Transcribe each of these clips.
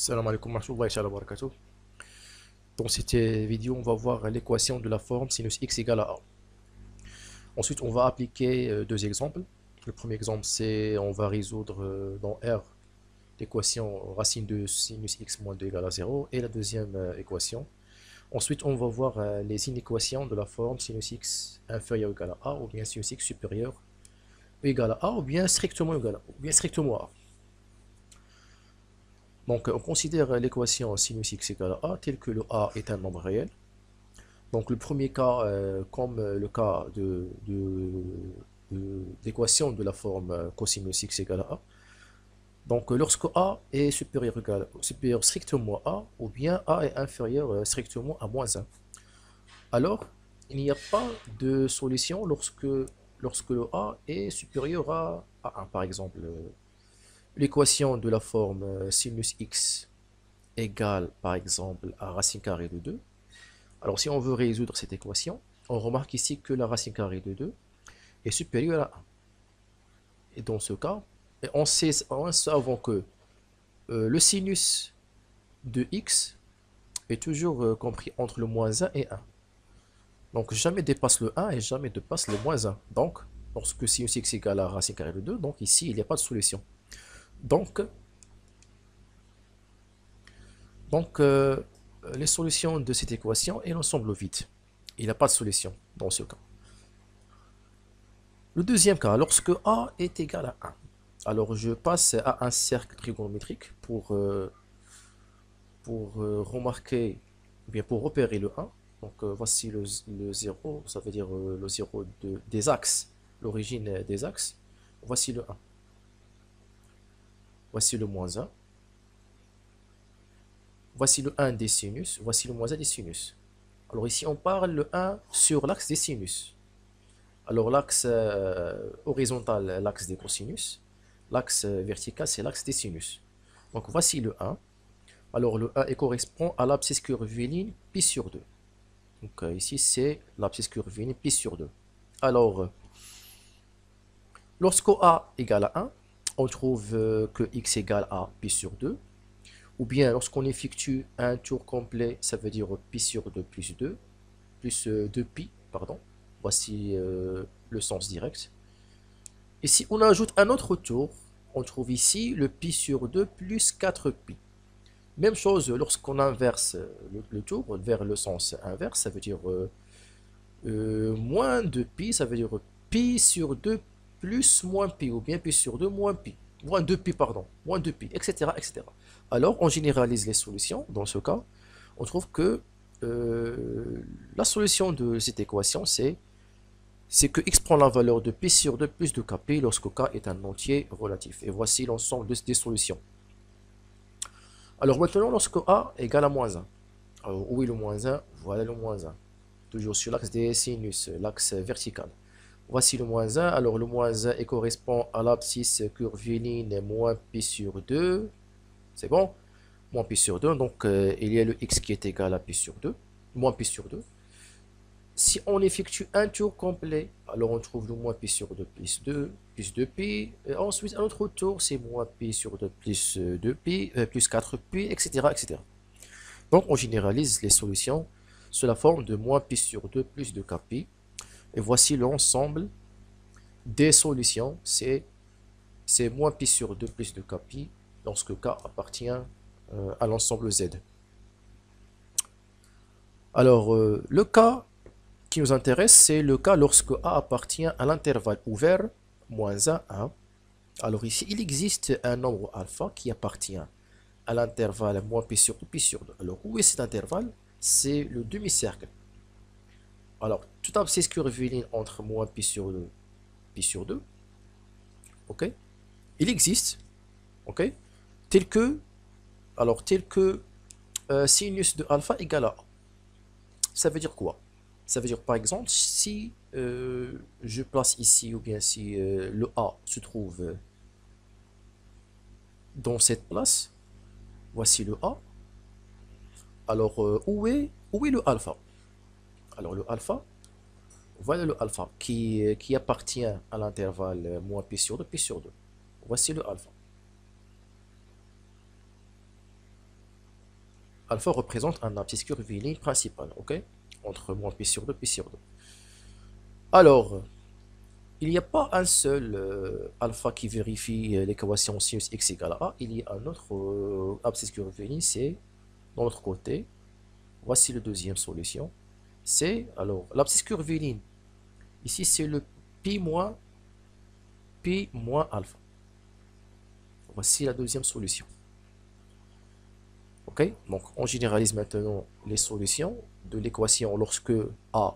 Salam alaikum wa rahmatullahi wa barakatuh. Dans cette vidéo, on va voir l'équation de la forme sinus x égale à a. Ensuite, on va appliquer deux exemples. Le premier exemple, c'est on va résoudre dans R l'équation racine de sinus x moins 2 égale à 0 et la deuxième équation. Ensuite, on va voir les inéquations de la forme sinus x inférieur ou égal à a ou bien sinus x supérieur ou égal à a ou bien strictement égal à, ou bien strictement à a. Donc, on considère l'équation sinus x égale à a telle que le a est un nombre réel. Donc, le premier cas, comme le cas de l'équation de la forme cosinus x égale à a. Donc, lorsque a est supérieur strictement à a, ou bien a est inférieur strictement à moins 1. Alors, il n'y a pas de solution lorsque le a est supérieur à 1. Par exemple, l'équation de la forme sinus x égale par exemple à racine carrée de 2. Alors si on veut résoudre cette équation, on remarque ici que la racine carrée de 2 est supérieure à 1. Et dans ce cas, on sait avant que le sinus de x est toujours compris entre le moins 1 et 1. Donc jamais dépasse le 1 et jamais dépasse le moins 1. Donc, lorsque sinus x égale à racine carrée de 2, donc ici il n'y a pas de solution. Donc, les solutions de cette équation est l'ensemble vide. Il n'y a pas de solution dans ce cas. Le deuxième cas, lorsque a est égal à 1. Alors je passe à un cercle trigonométrique pour remarquer, ou bien pour repérer le 1. Donc voici le 0, ça veut dire le 0 des axes, l'origine des axes. Voici le 1. Voici le moins 1. Voici le 1 des sinus, voici le moins 1 des sinus. Alors ici, on parle le 1 sur l'axe des sinus. Alors l'axe horizontal, l'axe des cosinus. L'axe vertical, c'est l'axe des sinus. Donc voici le 1. Alors le 1 correspond à l'abscisse curviligne pi sur 2. Donc ici, c'est l'abscisse curviligne pi sur 2. Alors, lorsque a égale à 1, on trouve que x égale à pi sur 2. Ou bien lorsqu'on effectue un tour complet, ça veut dire pi sur 2 plus 2, plus 2pi, pardon. Voici le sens direct. Et si on ajoute un autre tour, on trouve ici le pi sur 2 plus 4pi. Même chose lorsqu'on inverse le tour vers le sens inverse, ça veut dire moins 2pi, ça veut dire pi sur 2 plus moins pi, ou bien pi sur 2 moins pi. Moins 2pi, pardon, moins 2pi, etc., etc. Alors, on généralise les solutions. Dans ce cas, on trouve que la solution de cette équation, c'est que x prend la valeur de pi sur 2 plus de kp lorsque k est un entier relatif. Et voici l'ensemble des solutions. Alors maintenant, lorsque a égale à moins 1. Alors, où est le moins 1? Voilà le moins 1. Toujours sur l'axe des sinus, l'axe vertical. Voici le moins 1. Alors le moins 1 correspond à l'abscisse curviligne moins pi sur 2. C'est bon? Moins pi sur 2. Donc il y a le x qui est égal à pi sur 2. Moins pi sur 2. Si on effectue un tour complet, alors on trouve le moins pi sur 2 plus 2 plus 2pi. Et ensuite un autre tour, c'est moins pi sur 2 plus 2pi, plus 4pi, etc., etc. Donc on généralise les solutions sous la forme de moins pi sur 2 plus de kpi. Et voici l'ensemble des solutions. C'est moins pi sur 2 plus de kpi lorsque k appartient à l'ensemble Z. Alors, le cas qui nous intéresse, c'est le cas lorsque a appartient à l'intervalle ouvert moins 1, 1. Alors ici, il existe un nombre alpha qui appartient à l'intervalle moins pi sur 2, pi sur 2. Alors, où est cet intervalle? C'est le demi-cercle. Alors, toute abscisse curviligne entre moins pi sur 2, pi sur 2, ok, il existe, ok, tel que sinus de alpha égale à a. Ça veut dire quoi? Ça veut dire par exemple, si je place ici, ou bien si le a se trouve dans cette place, voici le a, alors où est le alpha? Alors le alpha, voilà le alpha qui appartient à l'intervalle moins pi sur 2, pi sur 2. Voici le alpha. Alpha représente un abscisse curviligne principal, ok? Entre moins pi sur 2, pi sur 2. Alors, il n'y a pas un seul alpha qui vérifie l'équation sinus x égale à a. Il y a un autre abscisse curviligne, c'est de l'autre côté. Voici la deuxième solution. C'est, alors, l'abscisse curviligne. Ici, c'est le pi moins alpha. Voici la deuxième solution. Ok? Donc, on généralise maintenant les solutions de l'équation lorsque a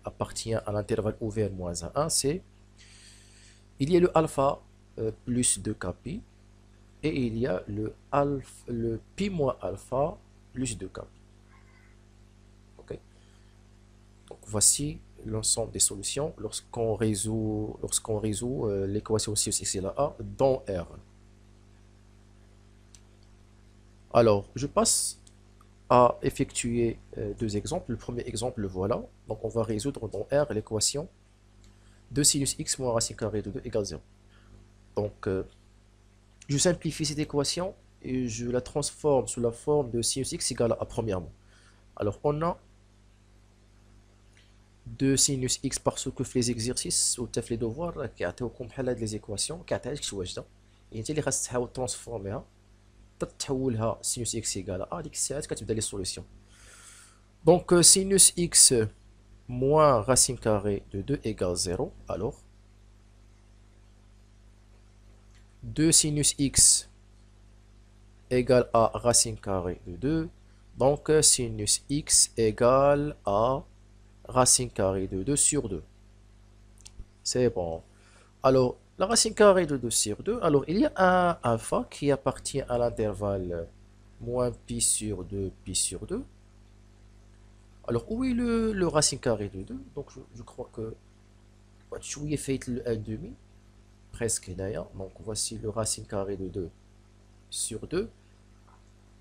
appartient à l'intervalle ouvert moins 1, c'est il y a le alpha plus 2kpi et il y a le pi moins alpha plus 2kpi. Ok? Donc, voici l'ensemble des solutions lorsqu'on résout l'équation sinus x égale à a dans R. Alors, je passe à effectuer deux exemples. Le premier exemple, le voilà. Donc, on va résoudre dans R l'équation de sinus x moins racine carrée de 2 égale 0. Donc, je simplifie cette équation et je la transforme sous la forme de sinus x égale à premièrement. Alors, on a 2 sinus x parce que في les exercices ou les devoirs كيعطيوكم بحال هاد les équations كيعطيهالكش واجده. يعني انت اللي خاصك تحاول ترانسفورميها تحولها sinus x égale à ديك الساعات كتبدا لي سوليسيون. Donc, sinus x moins racine carrée de 2 égale 0. Alors, 2 sinus x égale à racine carrée de 2. Donc, sinus x égale à racine carrée de 2 sur 2. C'est bon. Alors, la racine carrée de 2 sur 2, alors il y a un alpha qui appartient à l'intervalle moins pi sur 2, pi sur 2. Alors, où est le racine carrée de 2? Donc, je crois que je fait le 1,5, presque d'ailleurs. Donc, voici le racine carrée de 2 sur 2.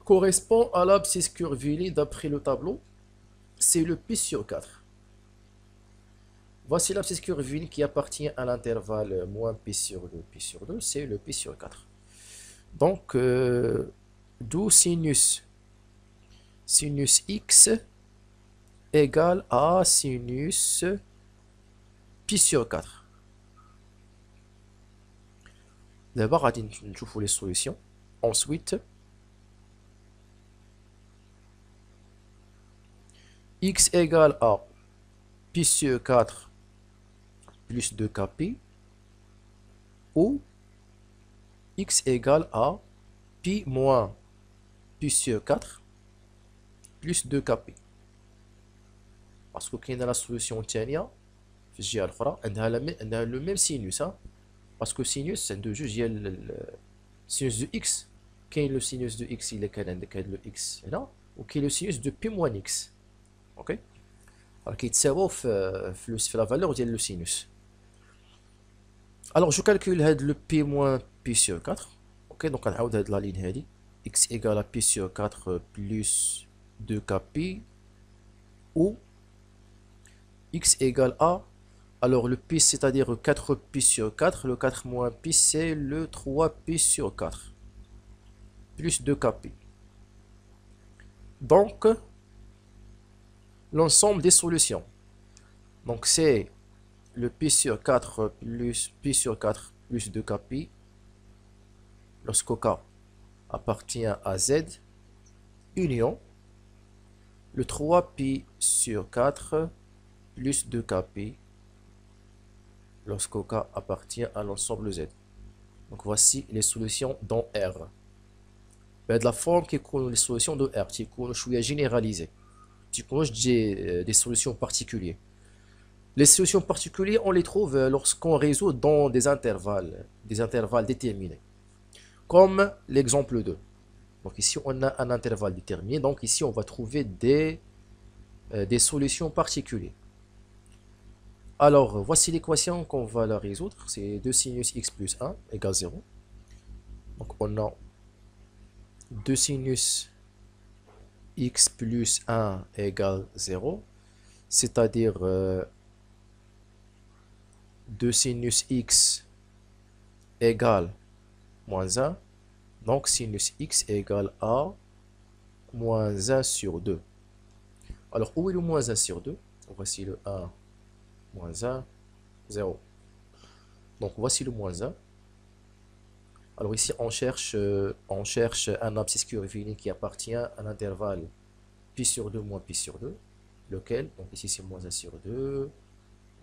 Correspond à l'abscisse curviligne d'après le tableau. C'est le pi sur 4. Voici l'abscisse curviligne qui appartient à l'intervalle moins pi sur 2, pi sur 2. C'est le pi sur 4. Donc, d'où sinus x égale à sinus pi sur 4. D'abord, on va les solutions. Ensuite, x égale à pi sur 4 plus 2kpi ou x égale à pi moins pi sur 4 plus 2kpi. Parce que quand on a la solution الثانية في الجهة الأخرى عندها le même sinus. Parce que sinus c'est de juge le sinus de x. كاين le sinus de x il كان عندك هذا le x هنا وكاين le sinus de pi moins x. Ok? Alors كيتساووا في la valeur ديال le sinus. Alors je calcule le pi moins pi sur 4. Ok, donc on a la ligne x égale à pi sur 4 plus 2kpi ou x égale à, alors le pi c'est-à-dire 4pi sur 4, le 4 moins pi c'est le 3pi sur 4 plus 2kpi. Donc l'ensemble des solutions, donc c'est le pi sur 4 plus pi sur 4 plus 2kpi lorsque k appartient à z union le 3pi sur 4 plus 2kpi lorsque k appartient à l'ensemble z. Donc voici les solutions dans R. De la forme qui est les solutions de R, qui est généralisée. Tu connais des solutions particulières. Les solutions particulières, on les trouve lorsqu'on résout dans des intervalles déterminés. Comme l'exemple 2. Donc ici, on a un intervalle déterminé. Donc ici, on va trouver des solutions particulières. Alors, voici l'équation qu'on va la résoudre. C'est 2 sinus x plus 1 égale 0. Donc on a 2 sinus x plus 1 égale 0. C'est-à-dire 2 sinus x égale moins 1. Donc sinus x égale à moins 1 sur 2. Alors, où est le moins 1 sur 2? Voici le 1, moins 1, 0. Donc, voici le moins 1. Alors ici, on cherche un abscisse curviligne qui appartient à l'intervalle pi sur 2 moins pi sur 2. Lequel? Donc ici, c'est moins 1 sur 2.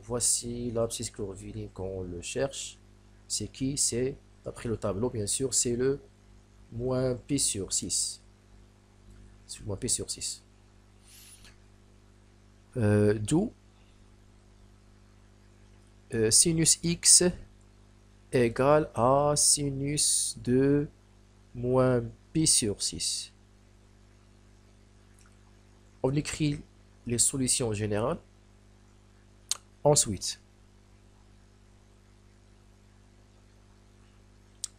Voici l'abscisse curviligne qu'on le cherche. C'est qui? C'est, d'après le tableau, bien sûr, c'est le moins pi sur 6. C'est le moins pi sur 6. D'où sinus x égale à sinus de moins pi sur 6. On écrit les solutions générales. Ensuite,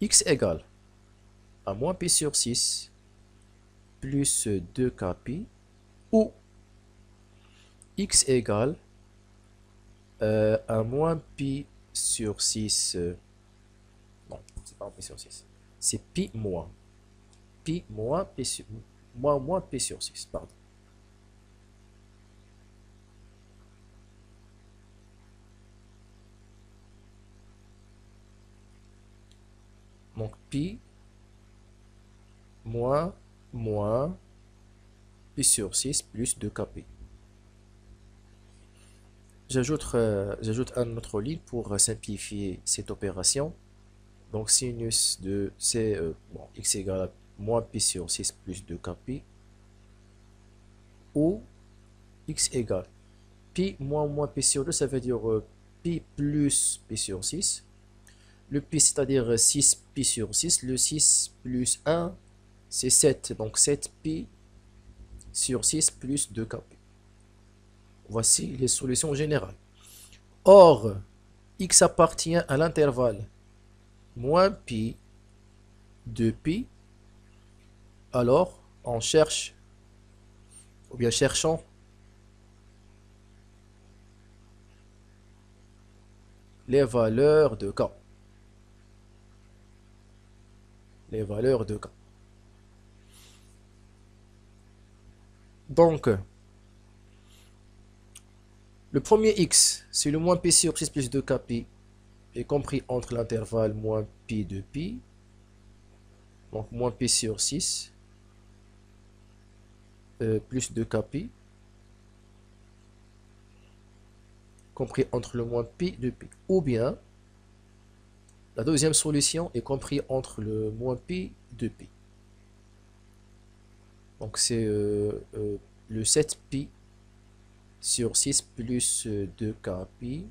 x égale à moins pi sur 6 plus 2k pi, ou x égale à moins pi sur 6. Non, c'est pas pi sur 6. C'est pi moins. Pi moins pi sur, moins pi sur 6, pardon. Donc pi moins pi sur 6 plus 2kp. J'ajoute un autre ligne pour simplifier cette opération. Donc sinus de c, bon, x égale à moins pi sur 6 plus 2kp, ou x égale pi moins pi sur 2, ça veut dire pi plus pi sur 6. Le pi, c'est-à-dire 6 pi sur 6. Le 6 plus 1, c'est 7. Donc 7 pi sur 6 plus 2kp. Voici les solutions générales. Or, x appartient à l'intervalle moins pi de pi. Alors, on cherche, ou bien cherchons les valeurs de k. Les valeurs de k. Donc, le premier x, c'est le moins pi sur 6 plus 2kp, est compris entre l'intervalle moins pi de pi, donc moins pi sur 6, plus 2kp, compris entre le moins pi de pi. Ou bien, la deuxième solution est compris entre le moins pi de pi. Donc c'est le 7pi sur 6 plus 2kp.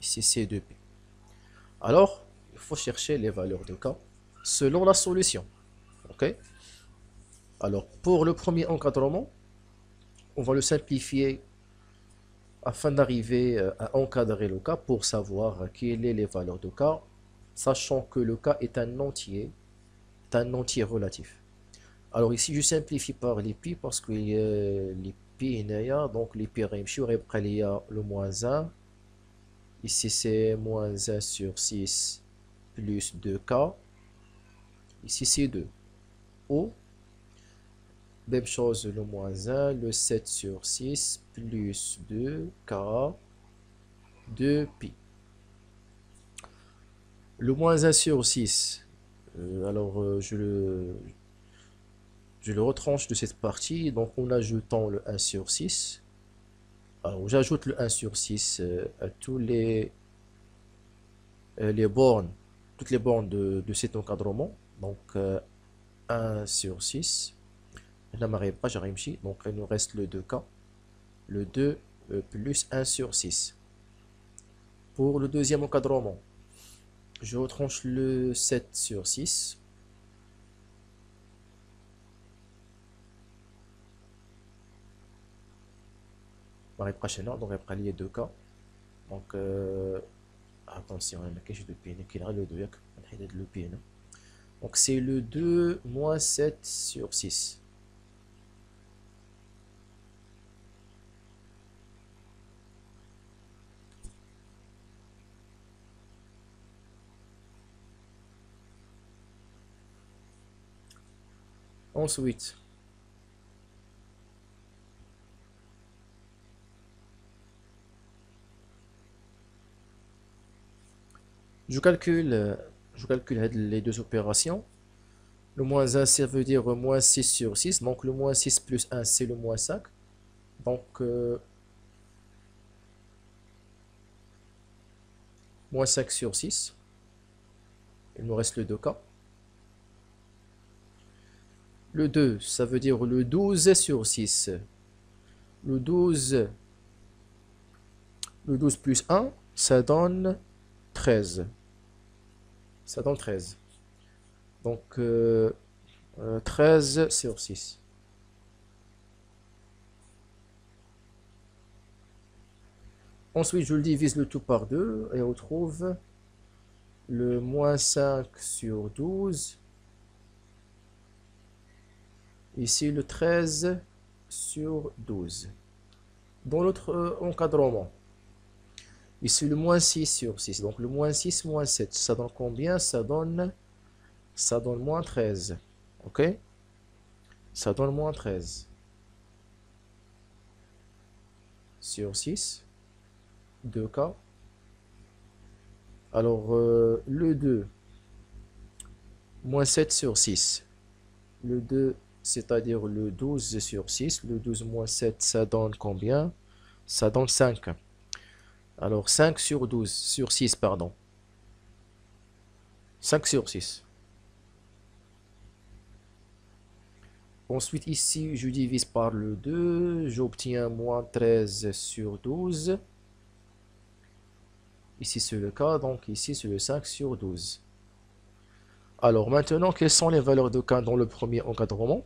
Ici c'est 2pi. Alors, il faut chercher les valeurs de k selon la solution. Ok? Alors, pour le premier encadrement, on va le simplifier afin d'arriver à encadrer le cas pour savoir quelles sont les valeurs de k, sachant que le k est un entier relatif. Alors ici, je simplifie par les pi parce que les pi, donc les pi, il y a le moins 1. Ici, c'est moins 1 sur 6 plus 2k. Ici, c'est 2. Ou, même chose, le moins 1, le 7 sur 6 plus 2k, 2pi. Le moins 1 sur 6, alors je le retranche de cette partie, donc en ajoutant le 1 sur 6. Alors j'ajoute le 1 sur 6 à les bornes, toutes les bornes de cet encadrement. Donc 1 sur 6. Là, pas, donc il nous reste le 2k. Le 2 plus 1 sur 6. Pour le deuxième encadrement, je retranche le 7 sur 6. Marée prochaine, donc après il y a 2k. Donc attention, il y a quelque de P qui est le 2, le P. Donc c'est le 2 moins 7 sur 6. Ensuite, je calcule, les deux opérations. Le moins 1, ça veut dire moins 6 sur 6. Donc le moins 6 plus 1, c'est le moins 5. Donc moins 5 sur 6. Il nous reste le 2K. Le 2, ça veut dire le 12 sur 6. Le 12, le 12 plus 1, ça donne 13. Ça donne 13. Donc 13 sur 6. Ensuite, je le divise le tout par 2 et on retrouve le moins 5 sur 12. Ici, le 13 sur 12. Dans l'autre encadrement, ici, le moins 6 sur 6. Donc, le moins 6, moins 7. Ça donne combien? Ça donne moins 13. OK? Ça donne moins 13 sur 6. 2K. Alors, le 2, moins 7 sur 6. Le 2, c'est-à-dire le 12 sur 6. Le 12 moins 7, ça donne combien? Ça donne 5. Alors, 5 sur 12, sur 6, pardon. 5 sur 6. Ensuite, ici, je divise par le 2. J'obtiens moins 13 sur 12. Ici, c'est le cas. Donc, ici, c'est le 5 sur 12. Alors, maintenant, quelles sont les valeurs de K dans le premier encadrement?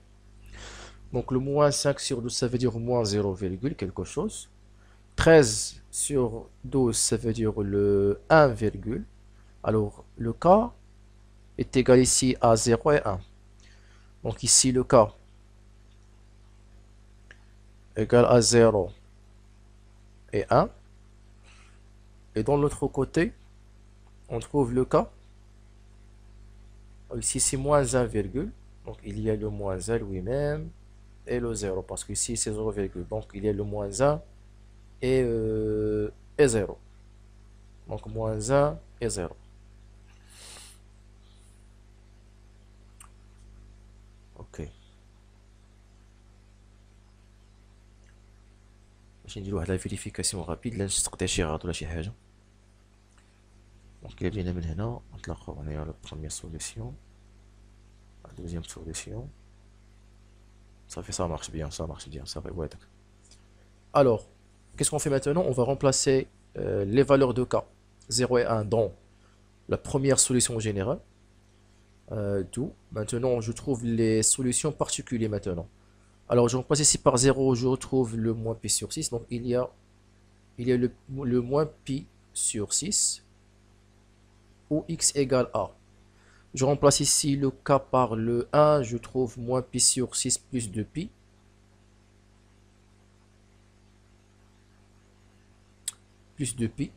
Donc, le moins 5 sur 12, ça veut dire moins 0, quelque chose. 13 sur 12, ça veut dire le 1, alors le K est égal ici à 0 et 1. Donc ici le K égal à 0 et 1. Et dans l'autre côté, on trouve le K. Ici c'est moins 1, donc il y a le moins 1 lui-même et le 0, parce que ici c'est 0, donc il y a le moins 1 et 0. Donc moins 1 et 0. Ok. باش نديرو واحد لا فيريفيكاسيون رابيد لا نستقطع شي غلط ولا شي حاجه. دونك بدينا من هنا نطلقوا هنايا لا بروميير سوليسيون لا دوزيام سوليسيون صافي ça marche bien ça va ouais. Alors qu'est-ce qu'on fait maintenant? On va remplacer les valeurs de K 0 et 1 dans la première solution générale. D'où maintenant je trouve les solutions particulières maintenant. Alors je remplace ici par 0, je retrouve le moins pi sur 6. Donc il y a le moins pi sur 6 où x égale a. Je remplace ici le k par le 1, je trouve moins pi sur 6 plus 2 pi. Plus 2 pi.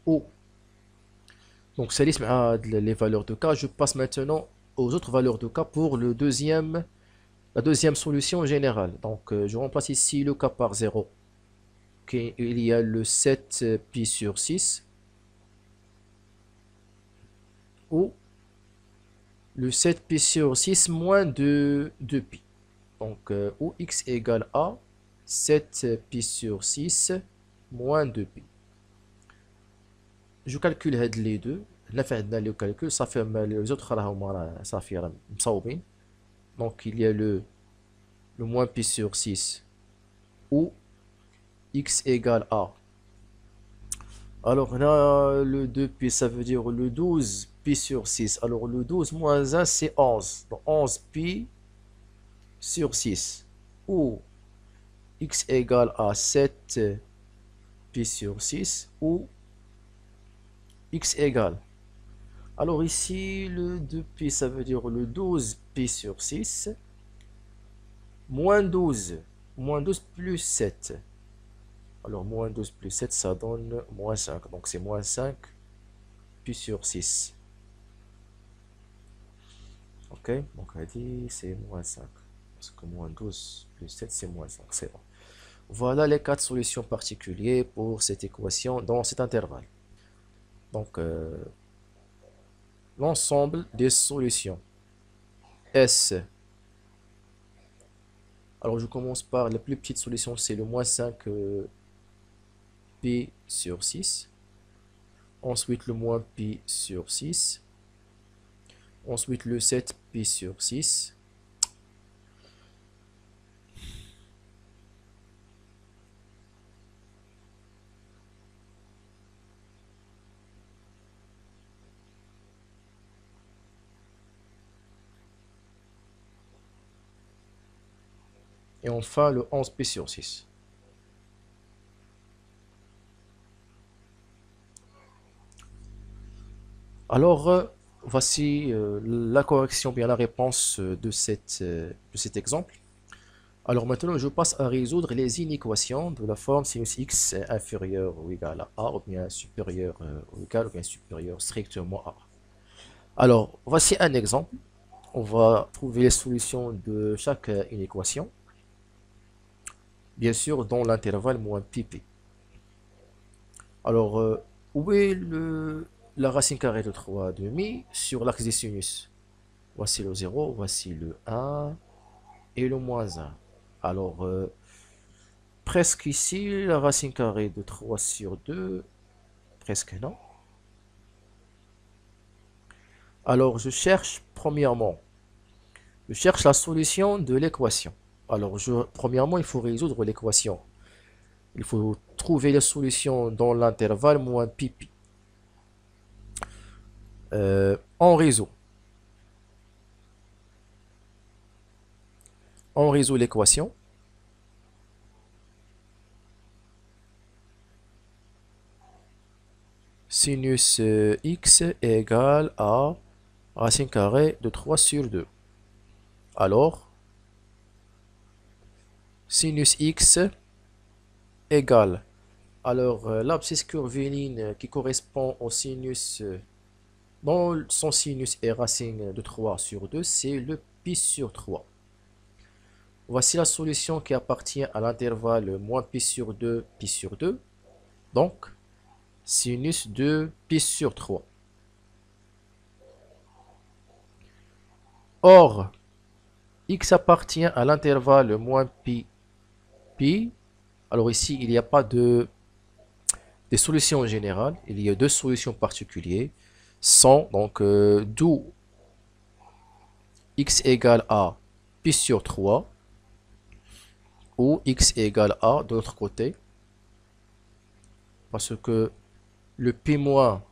O. Donc ça liste les valeurs de k. Je passe maintenant aux autres valeurs de k pour la deuxième solution générale. Donc je remplace ici le k par 0. Okay. Il y a le 7 pi sur 6. Ou le 7 pi sur 6 moins 2 pi. Donc ou x égale à 7 pi sur 6 moins 2 pi. Je calcule les deux. Là, le calcul, ça fait les autres ça fait donc il y a le moins pi sur 6 ou x égale à. Alors là, le 2 pi, ça veut dire le 12 pi sur 6. Alors le 12 moins 1, c'est 11. Donc 11 pi sur 6. Ou x égale à 7 pi sur 6. Ou x égale Alors ici, le 2pi, ça veut dire le 12pi sur 6, moins 12, moins 12 plus 7. Alors, moins 12 plus 7, ça donne moins 5. Donc, c'est moins 5 pi sur 6. Ok, donc on a dit c'est moins 5. Parce que moins 12 plus 7, c'est moins 5. C'est bon. Voilà les quatre solutions particulières pour cette équation dans cet intervalle. Donc, l'ensemble des solutions S. Alors, je commence par la plus petite solution, c'est le moins 5 pi sur 6. Ensuite, le moins pi sur 6. Ensuite, le 7 pi sur 6. Et enfin, le 11 pi sur 6. Alors, voici la correction, bien la réponse de cet exemple. Alors maintenant, je passe à résoudre les inéquations de la forme sinus x inférieur ou égal à a, ou bien supérieur ou égal, ou bien supérieur strictement à. Alors, voici un exemple. On va trouver les solutions de chaque inéquation, bien sûr dans l'intervalle moins pp. Alors, où est la racine carrée de 3 demi sur l'axe des sinus? Voici le 0, voici le 1 et le moins 1. Alors, presque ici, la racine carrée de 3 sur 2, presque non. Alors, premièrement, je cherche la solution de l'équation. Alors, premièrement, il faut résoudre l'équation. Il faut trouver la solution dans l'intervalle moins pi pi. On résout. On résout l'équation. Sinus x est égal à racine carrée de 3 sur 2. Alors, sinus x égale. Alors, l'abscisse curviligne qui correspond au sinus, dont son sinus est racine de 3 sur 2, c'est le pi sur 3. Voici la solution qui appartient à l'intervalle moins pi sur 2, pi sur 2. Donc, sinus de pi sur 3. Or, x appartient à l'intervalle moins pi, pi. Alors ici, il n'y a pas des solutions générales. Il y a deux solutions particulières. Sont donc d'où x égale à pi sur 3 ou x égale à de l'autre côté. Parce que le pi moins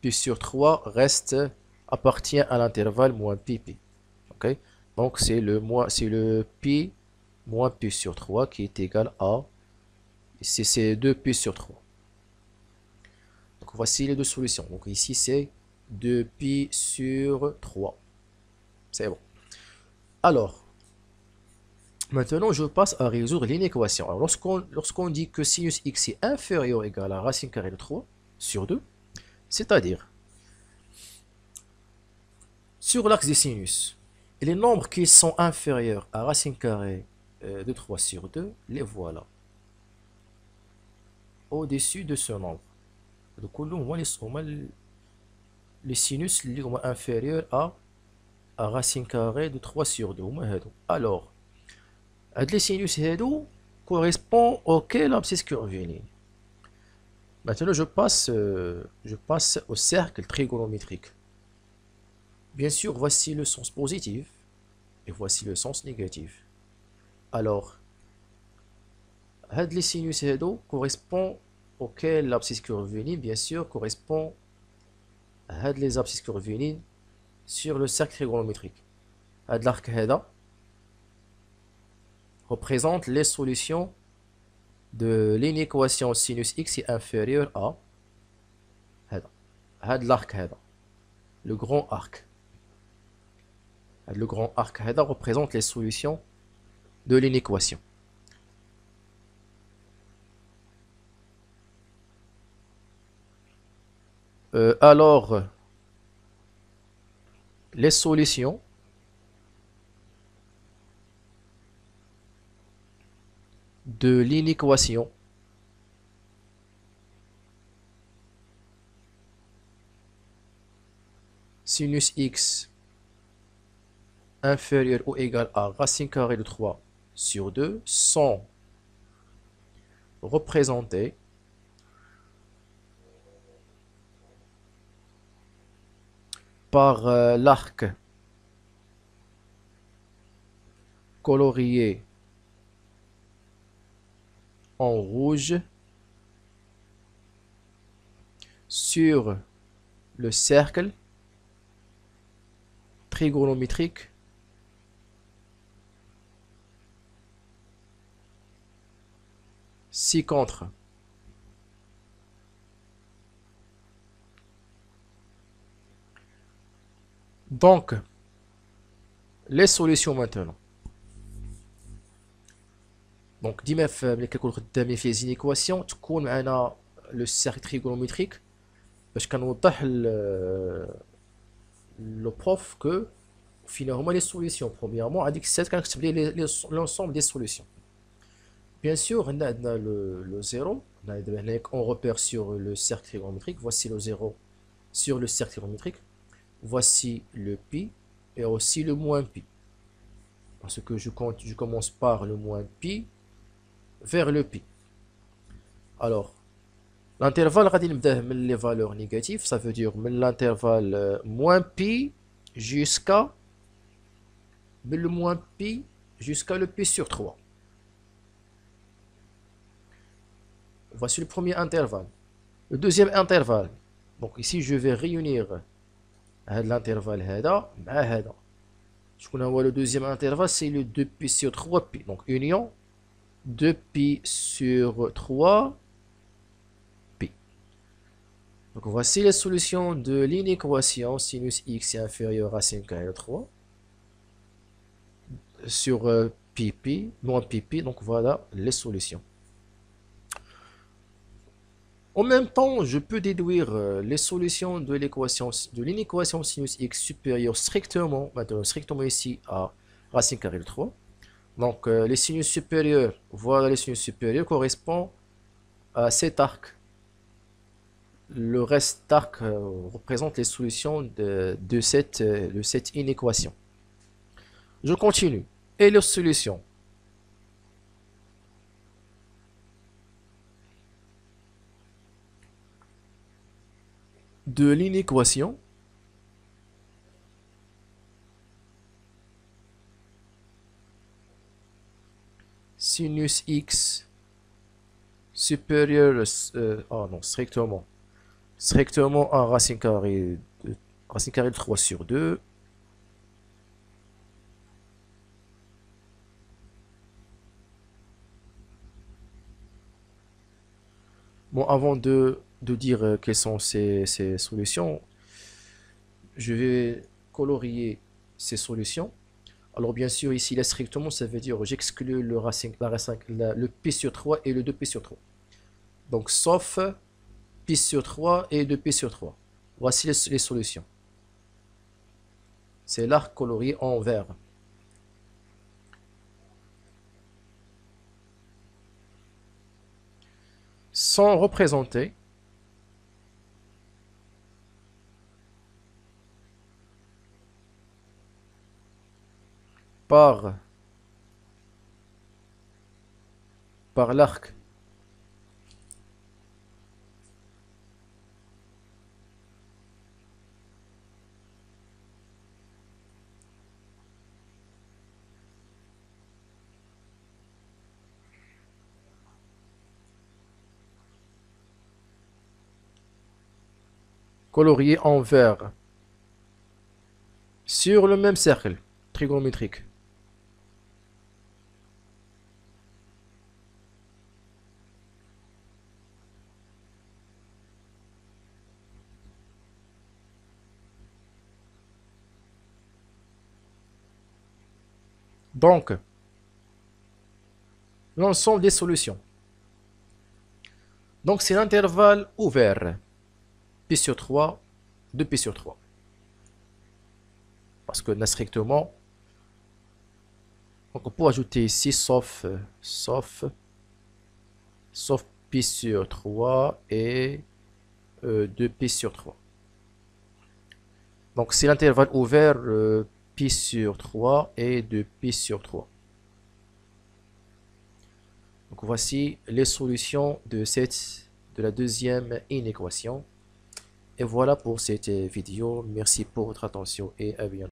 pi sur 3 appartient à l'intervalle moins pi pi. Ok? Donc c'est le pi moins pi sur 3 qui est égal à, ici c'est 2 pi sur 3. Donc voici les deux solutions. Donc ici c'est 2 pi sur 3. C'est bon. Alors, maintenant je passe à résoudre l'inéquation. Alors lorsqu'on dit que sinus x est inférieur ou égal à racine carrée de 3 sur 2, c'est-à-dire sur l'axe des sinus, les nombres qui sont inférieurs à racine carrée de 3 sur 2, les voilà. Au-dessus de ce nombre. Donc, les sinus inférieurs à racine carrée de 3 sur 2. Alors, les sinus correspondent auquel abscisse curviligne. Maintenant, je passe au cercle trigonométrique. Bien sûr, voici le sens positif et voici le sens négatif. Alors, les sinus correspondent auquel l'abscisse curviligne, bien sûr, correspond à les abscisses curvilignes sur le cercle trigonométrique. L'arc représente les solutions de l'inéquation sinus x est inférieur à l'arc. le grand arc. Le grand arc هذا représente les solutions de l'inéquation. Alors, les solutions de l'inéquation sinus x inférieur ou égal à racine carrée de 3 sur 2 sont représentés par l'arc colorié en rouge sur le cercle trigonométrique ci-contre. Donc, les solutions maintenant. Donc, ديما ملي كنكون خدامين في زينيكواسيون تكون معنا لو سيركل تريغونوميتريك باش كنوضح لو بروف كو فينا هما لي سوليسيون. برومييرمون هذيك السات كنكتب ليه لونسومبل دي سوليسيون. Bien sûr, on a le 0. On repère sur le cercle trigonométrique. Voici le 0 sur le cercle trigonométrique. Voici le pi et aussi le moins pi. Parce que je commence par le moins pi vers le pi. Alors, l'intervalle les valeurs négatives, ça veut dire l'intervalle moins pi jusqu'à le moins pi jusqu'à le pi sur 3. Voici le premier intervalle. Le deuxième intervalle. Donc ici, je vais réunir l'intervalle هذا مع هذا. Le deuxième intervalle, c'est le 2pi sur 3pi. Donc union 2pi sur 3pi. Donc voici les solutions de l'inéquation sinus x est inférieur à 5 carré de 3 sur pi, moins pi. Donc voilà les solutions. En même temps, je peux déduire les solutions de l'inéquation sinus x supérieure strictement, maintenant strictement ici à racine carrée de 3. Donc les sinus supérieurs, voilà les sinus supérieurs correspondent à cet arc. Le reste d'arc représente les solutions de cette inéquation. Je continue. Et les solutions de l'inéquation sinus x supérieur strictement à racine carrée de 3 sur 2 Bon, avant de dire quelles sont ces solutions, je vais colorier ces solutions. Alors bien sûr, ici, là, strictement, ça veut dire j'exclus le pi sur 3 et le 2pi sur 3. Donc, sauf pi sur 3 et 2pi sur 3. Voici les solutions. C'est l'arc colorié en vert. Sont représentés par l'arc colorié en vert sur le même cercle trigonométrique. Donc, l'ensemble des solutions. Donc, c'est l'intervalle ouvert. Pi sur 3, 2pi sur 3. Parce que là, strictement, donc on peut ajouter ici sauf pi sur 3 et 2pi sur 3. Donc, c'est l'intervalle ouvert pi sur 3 et 2pi sur 3. Donc, voici les solutions de la deuxième inéquation. Et voilà pour cette vidéo. Merci pour votre attention et à bientôt.